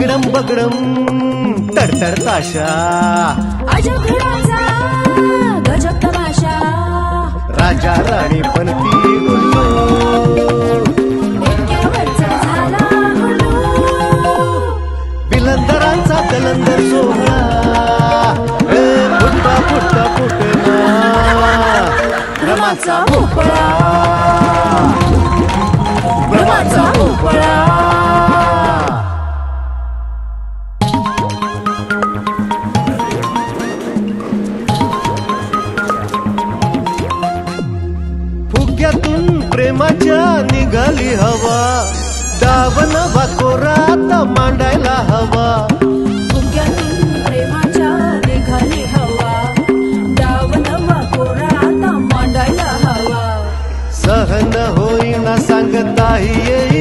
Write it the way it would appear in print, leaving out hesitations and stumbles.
बिगडम बगडम तडतड ताशा अजब घराचा गजब तमाशा राजा राणी बनती उल्लू डोक्यावरचा झाला हुल्लू बिलंदरांचा कलंदर सोहळा फुटता फुटता फुटला भ्रमाचा भोपळा भ्रमाचा भोपळा फुग्यातून प्रेमाच्या निघाली हवा दावन वाकोरात मांडायला हवा फुग्यातून प्रेमाच्या निघाली हवा दावन वाकोरात मांडायला हवा सहन होईना सांगताही येई